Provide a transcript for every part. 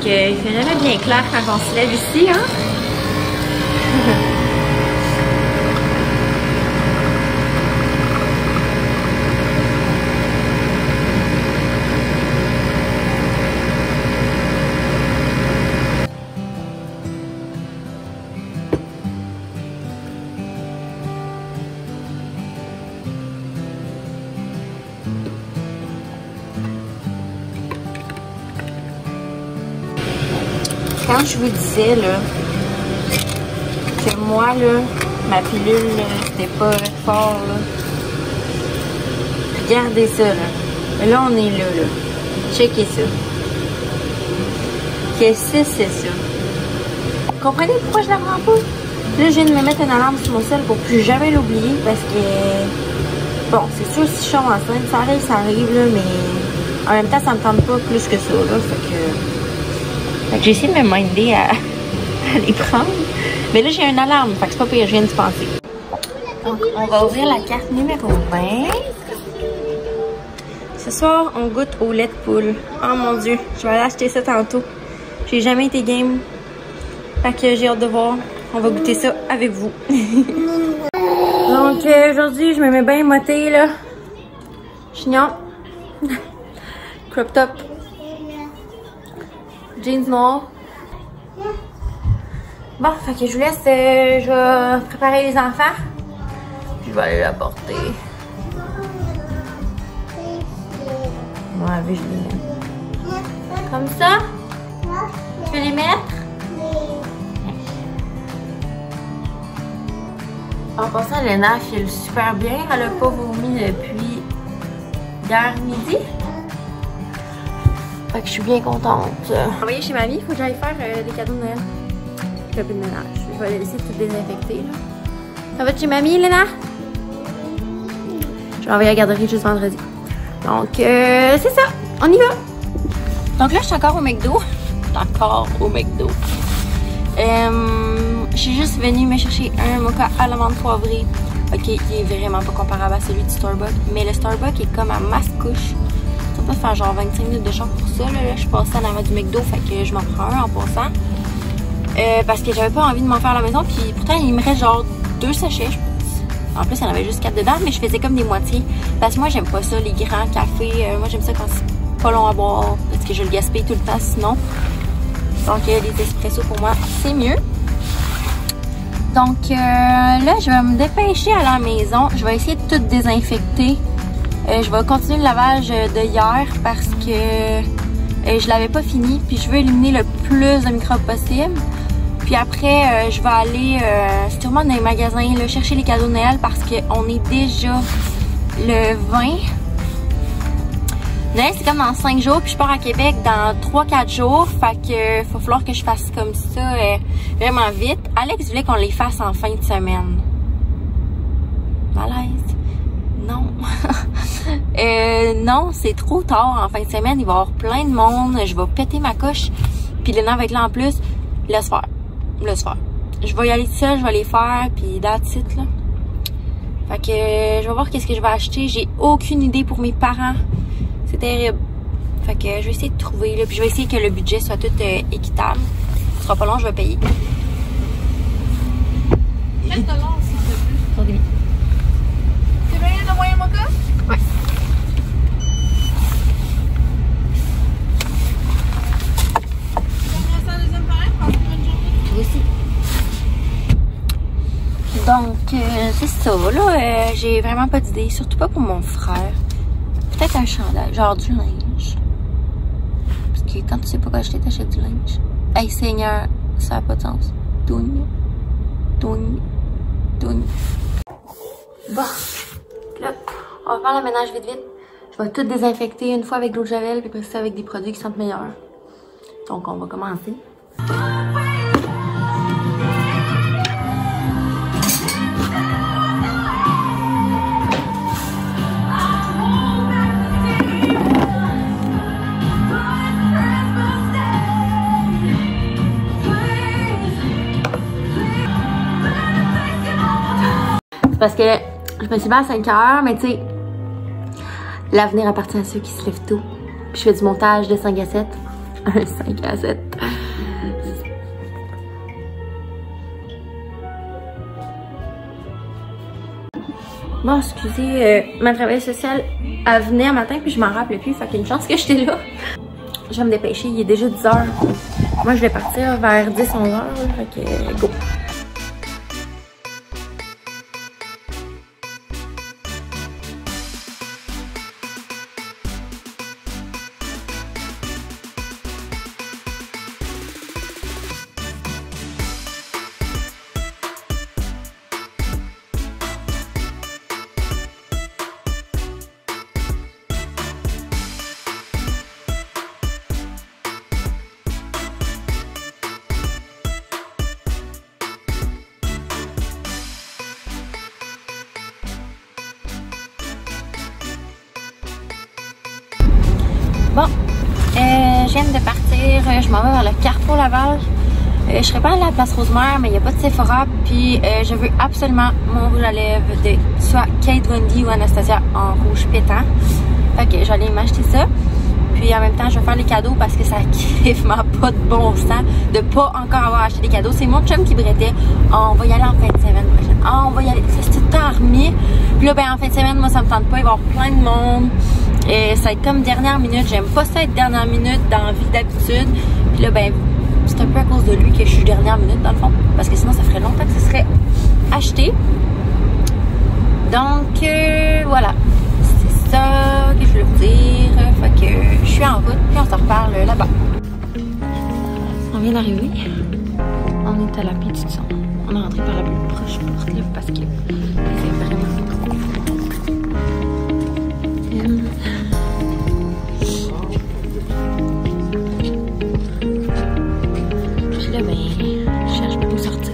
qu'il fait jamais bien clair quand on se lève ici, hein? Quand je vous disais là, que moi, là, ma pilule, c'était pas fort, là. Regardez ça, là. Là, on est là, là. Checkez ça. Qu'est-ce que c'est ça? Vous comprenez pourquoi je la prends pas? Là, je viens de me mettre une alarme sur mon sel pour plus jamais l'oublier parce que... Bon, c'est sûr, si je suis enceinte, ça arrive, là, mais... En même temps, ça me tente pas plus que ça, là. Fait que j'ai essayé de me minder à les prendre. Mais là, j'ai une alarme. Fait que c'est pas pire, je viens d'y penser. Donc, on va ouvrir la carte numéro 20. Ce soir, on goûte au lait de poule. Oh mon Dieu, je vais aller acheter ça tantôt. J'ai jamais été game. Fait que j'ai hâte de voir. On va goûter ça avec vous. Donc, aujourd'hui, je me mets bien mottée, là. Chignon. Crop top. Jeans noirs. Bon, fait que je vous laisse, je vais préparer les enfants. Puis je vais aller la porter. Ouais, je les mets. Comme ça. Tu veux les mettre? En passant, Léna file super bien. Elle a pas vomi depuis hier midi. Fait que je suis bien contente. Envoyé chez mamie, il faut que j'aille faire des cadeaux de Noël. Le peu de ménage. Je vais laisser tout désinfecter là. Ça va de chez mamie, Léna? Je vais envoyer à la garderie juste vendredi. Donc, c'est ça. On y va. Donc là, je suis encore au McDo. Je suis juste venue me chercher un mocha à l'amande poivrée. Ok, il est vraiment pas comparable à celui du Starbucks. Mais le Starbucks est comme à Mascouche. Ça va faire genre 25 minutes de champ pour ça. Là, je suis passée en avant du McDo, fait que je m'en prends un en passant. Parce que j'avais pas envie de m'en faire à la maison. Puis pourtant, il me reste genre 2 sachets, je pense. En plus, il y en avait juste 4 dedans, mais je faisais comme des moitiés. Parce que moi, j'aime pas ça, les grands cafés. Moi, j'aime ça quand c'est pas long à boire. Parce que je le gaspille tout le temps sinon. Donc, les espressos pour moi, c'est mieux. Donc, là, je vais me dépêcher à la maison. Je vais essayer de tout désinfecter. Je vais continuer le lavage de hier parce que je l'avais pas fini. Puis, je veux éliminer le plus de microbes possible. Puis après, je vais aller sûrement dans les magasins là, chercher les cadeaux de Noël parce qu'on est déjà le 20. Noël, c'est comme dans 5 jours, puis je pars à Québec dans 3-4 jours. Fait que va falloir que je fasse comme ça vraiment vite. Alex voulait qu'on les fasse en fin de semaine. Malaise. Non. Non, c'est trop tard en fin de semaine. Il va y avoir plein de monde. Je vais péter ma coche. Puis Léna va être là en plus. Laisse faire. Laisse faire. Je vais y aller toute seule, je vais les faire. Puis that's it, là. Fait que je vais voir qu'est-ce que je vais acheter. J'ai aucune idée pour mes parents. C'est terrible. Fait que je vais essayer de trouver, là. Puis je vais essayer que le budget soit tout équitable. Ce sera pas long, je vais payer. $4 s'il te plaît. C'est bien de moyen mocha? Ouais. J'aimerais ça deuxième pareil, passe une bonne journée. Toi aussi. Donc, c'est ça, là. J'ai vraiment pas d'idée. Surtout pas pour mon frère. Peut-être un chandail, genre du linge. Parce que quand tu sais pas quoi acheter, t'achètes du linge. Hey Seigneur, ça n'a pas de sens. Toune. Toune. Toune. Bon. Là, on va faire le ménage vite vite. Je vais tout désinfecter une fois avec l'eau de javel, puis après ça avec des produits qui sentent meilleurs. Donc on va commencer. Parce que je me suis levée à 5 h, mais tu sais, l'avenir appartient à ceux qui se lèvent tôt. Puis je fais du montage de 5 à 7. Un 5 à 7. Bon, excusez, ma travailleuse sociale, elle venait un matin puis je m'en rappelais plus. Fait qu'il y a une chance que j'étais là. Je vais me dépêcher, il est déjà 10 h. Moi, je vais partir vers 10-11 h. Fait que, go! Bon, je viens de partir, je m'en vais vers le Carrefour Laval. Je serais pas allée à la place Rosemère, mais il n'y a pas de Sephora. Puis je veux absolument mon rouge à lèvres de soit Kate Von D ou Anastasia en rouge pétant. Fait que j'allais m'acheter ça. Puis en même temps, je vais faire les cadeaux parce que ça crèvement pas de bon sens de pas encore avoir acheté des cadeaux. C'est mon chum qui brettait. On va y aller en fin de semaine prochaine. On va y aller. C'est tout le temps remis. Puis là, ben en fin de semaine, moi, ça me tente pas. Il va y avoir plein de monde. Et ça va être comme dernière minute. J'aime pas ça être dernière minute dans la vie d'habitude. Puis là, ben, c'est un peu à cause de lui que je suis dernière minute dans le fond. Parce que sinon, ça ferait longtemps que ce serait acheté. Donc, voilà. C'est ça que je voulais vous dire. Fait que je suis en route. Puis on se reparle là-bas. On vient d'arriver. On est à la Pétition. On est rentré par la plus proche porte là parce que c'est vraiment trop. Puis là, ben, je cherche pas où sortir.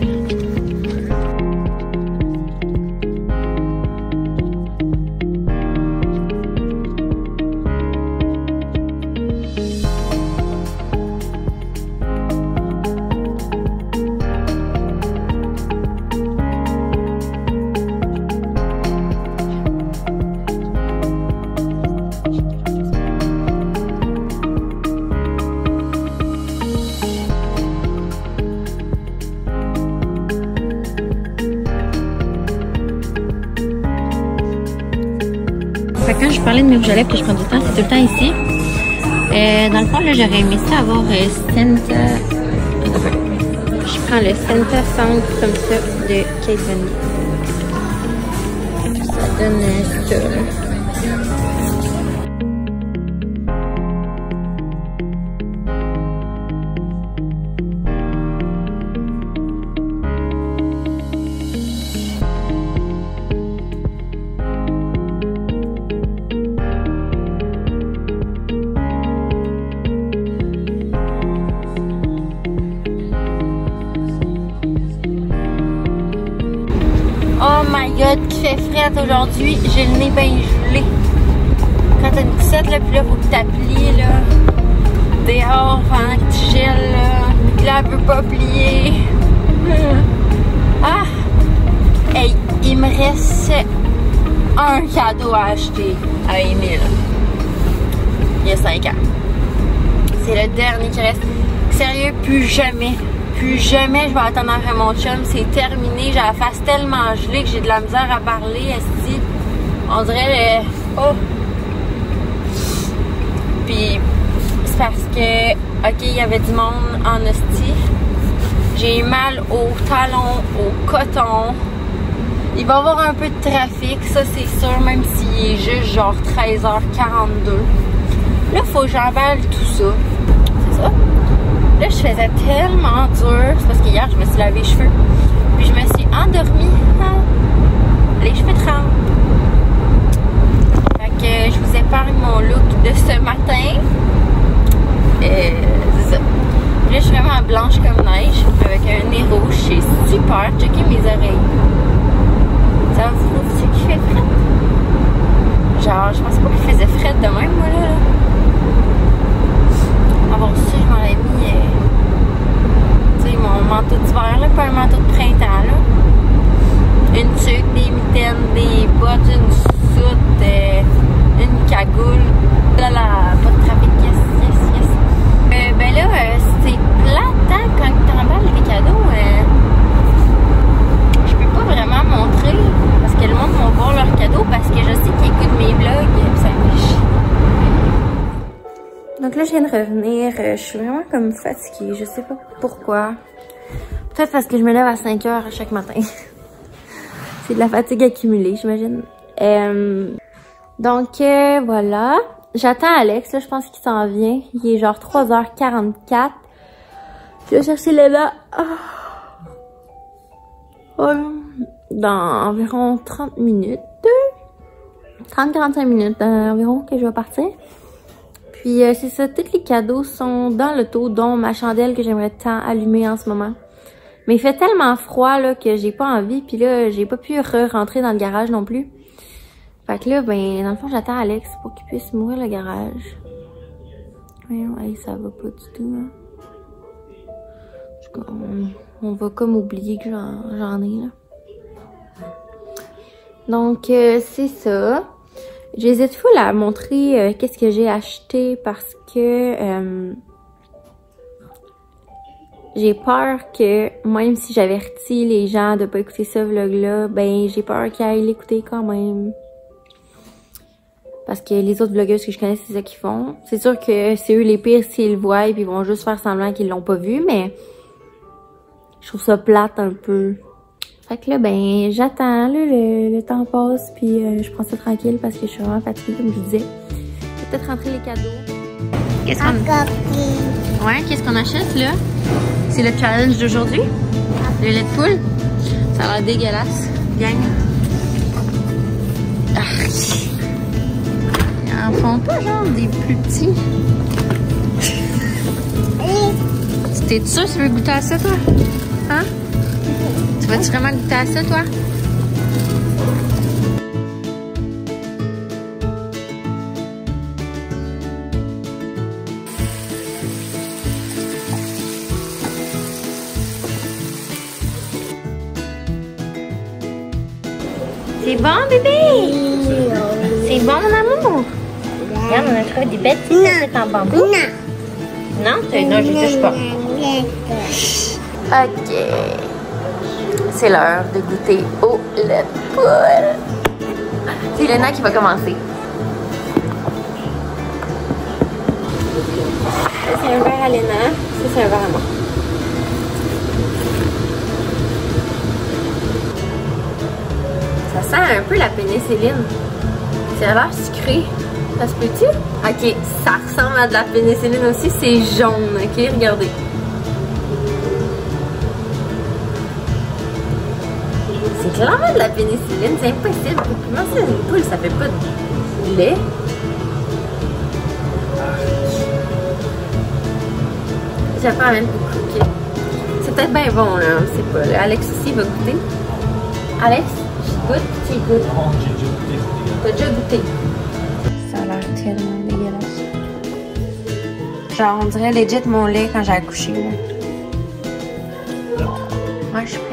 Quand je parlais de mes rouges à lèvres que je prends tout le temps, c'est tout le temps ici. Dans le fond, là, j'aurais aimé ça avoir Santa. Je prends le Santa Sound comme ça de Kate Von D. Ça donne ça. Oh my god, qui fait frette aujourd'hui. J'ai le nez bien gelé. Quand t'as une poussette, là, puis là, faut que t'applies, là. Dehors, pendant que tu gèles, là. Puis là, elle peut pas plier. Ah! Hey, il me reste un cadeau à acheter à Émile. Il y a 5 ans. C'est le dernier qui reste. Sérieux, plus jamais je vais attendre après mon chum. C'est terminé. J'ai la face tellement gelée que j'ai de la misère à parler. Esti. On dirait oh! Puis c'est parce que ok, il y avait du monde en hostie. J'ai eu mal au talon, au coton. Il va y avoir un peu de trafic, ça c'est sûr, même s'il est juste genre 13h42. Là, faut que j'emballe tout ça. C'est ça? Là, je faisais tellement dur. C'est parce qu'hier, je me suis lavé les cheveux. Puis je me suis endormie. Les cheveux tremblent. Fait que je vous épargne mon look de ce matin. C'est ça. Là, je suis vraiment blanche comme neige. Avec un nez rouge. C'est super. Checkez mes oreilles. Ça vous trouve-tu qu'il fait frais? Genre, je pensais pas qu'il faisait frais de même, moi, là. Avant ça, je m'en ai mis, tu sais, mon manteau d'hiver, là, pas un manteau de printemps, là. Une tuque, des mitaines, des bottes, une soute, une cagoule. De la... pas de trafic, yes. Ben, Donc là, je viens de revenir. Je suis vraiment comme fatiguée. Je sais pas pourquoi. Peut-être parce que je me lève à 5 heures à chaque matin. C'est de la fatigue accumulée, j'imagine. Donc, voilà. J'attends Alex. Là, je pense qu'il s'en vient. Il est genre 3h44. Je vais chercher Léna. Dans environ 30 minutes. 30-45 minutes environ que je vais partir. Puis c'est ça, tous les cadeaux sont dans l'auto, dont ma chandelle que j'aimerais tant allumer en ce moment. Mais il fait tellement froid là que j'ai pas envie, puis là j'ai pas pu rentrer dans le garage non plus. Fait que là, ben dans le fond j'attends Alex pour qu'il puisse m'ouvrir le garage. Ouais, ça va pas du tout. Hein. On va comme oublier que j'en ai là. Donc c'est ça. J'hésite full à montrer qu'est-ce que j'ai acheté parce que j'ai peur que même si j'avertis les gens de pas écouter ce vlog-là, ben j'ai peur qu'ils aillent l'écouter quand même. Parce que les autres vlogueuses que je connais, c'est ça qu'ils font. C'est sûr que c'est eux les pires s'ils le voient et puis ils vont juste faire semblant qu'ils l'ont pas vu, mais je trouve ça plate un peu. Fait que là, ben, j'attends, là, le temps passe, puis je prends ça tranquille parce que je suis vraiment fatiguée, comme je disais. Je vais peut-être rentrer les cadeaux. Qu'est-ce qu'on... Ouais, qu'est-ce qu'on achète, là? C'est le challenge d'aujourd'hui. Le lait de poule. Ça a l'air dégueulasse. Gang. Ils en font pas, genre, des plus petits. T'es sûr que tu veux goûter à ça, toi? Hein? Tu vas-tu vraiment goûter à ça, toi? C'est bon, bébé? C'est bon, mon amour? Regarde, on a trouvé des belles petites assiettes en bambou. Non, non, je touche pas. Ok. C'est l'heure de goûter au lait de poule. C'est Léna qui va commencer. Ça, c'est un verre à Léna. Ça, c'est un verre à moi. Ça sent un peu la pénicilline. Ça a l'air sucré. Ça se peut-tu? Ok, ça ressemble à de la pénicilline aussi. C'est jaune, ok? Regardez. C'est clairement de la pénicilline, c'est impossible. Comment c'est une poule, ça fait pas de lait? J'ai pas même goûter. C'est peut-être bien bon, là, on sait pas. Là. Alex aussi va goûter. Alex, je goûte, tu goûtes. T'as déjà goûté. Ça a l'air tellement dégueulasse. Genre, on dirait legit mon lait quand j'ai accouché, là. Ouais, je suis prête.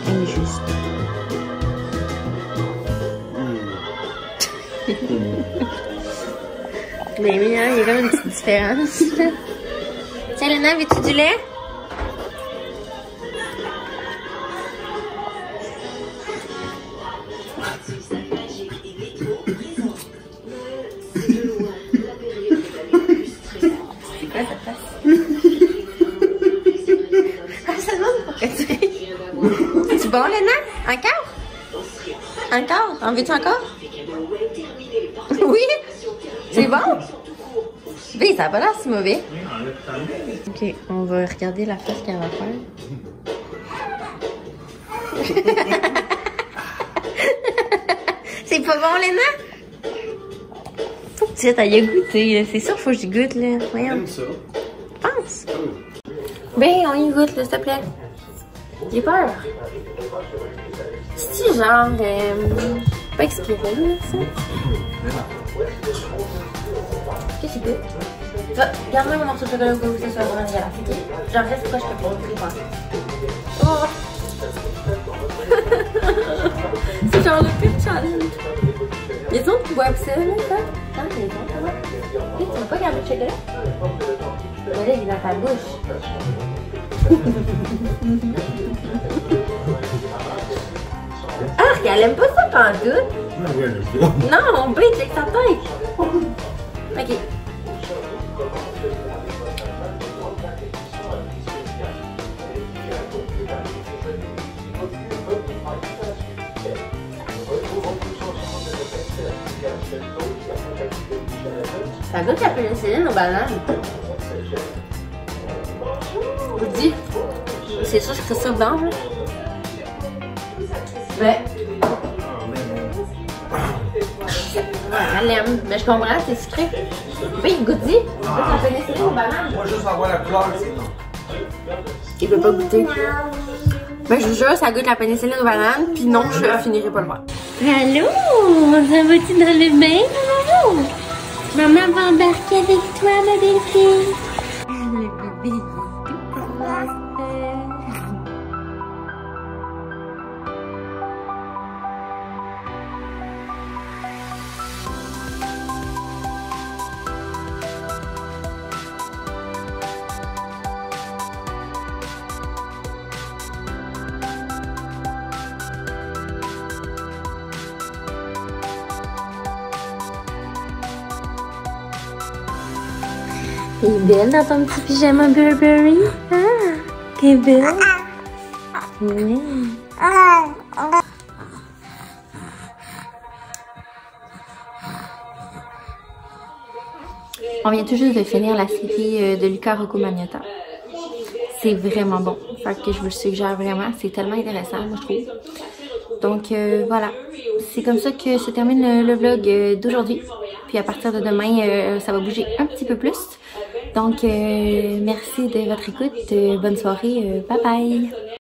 Injuste. Mais oui, hein, il y a comme une petite différence. Tiens, Léna, veux-tu du lait? C'est quoi cette tasse? Ah, ça demande pour que tu ris. C'est bon, Léna? Encore? Encore? En veux-tu encore? Oui? C'est bon? Oui, ça n'a pas l'air si mauvais. Ok, on va regarder la face qu'elle va faire. C'est pas bon, Léna? Faut que tu ailles goûter. C'est sûr, faut que j'y goûte, là. Voyons. Ça. Pense. Ben, on y goûte, s'il te plaît. J'ai peur. C'est genre pas expiré, ça. Qu'est-ce que c'est que? Garde-moi mon morceau de chocolat au cas où ça soit vraiment dégueulasse, ok? Genre, reste proche, je te prends les pensées. Oh! C'est genre le pire challenge. Il y a des autres qui boivent ça, là, ça? Non, il y a des autres, là. Tu veux pas garder le chocolat? Mais là, il est dans ta bouche. Arc! qu'elle aime pas ça pantoute. Non, B, check sa tête. Ok. Ça goûte la pénicilline aux bananes. Je vous dis, c'est sûr que c'est ça dedans, là. Ouais. Elle l'aime, mais je comprends, c'est sucré. Oui, goûte-y. Goûte la pénicilline aux bananes. Moi, juste avoir la couleur, c'est non. Il veut pas goûter. Mais je vous jure, ça goûte la pénicilline aux bananes, puis non, je finirai pas le voir. Allô, ça va-tu dans le bain, maman? Maman va embarquer avec toi, ma belle fille. Le bébé, t'es belle dans ton petit pyjama Burberry? Ah, t'es belle? Oui. On vient tout juste de finir la série de Luca Rocco Magnotta. C'est vraiment bon. Fait que je vous le suggère vraiment. C'est tellement intéressant, moi, je trouve. Donc, voilà. C'est comme ça que se termine le vlog d'aujourd'hui. Puis à partir de demain, ça va bouger un petit peu plus. Donc, merci de votre écoute. Bonne soirée. Bye bye!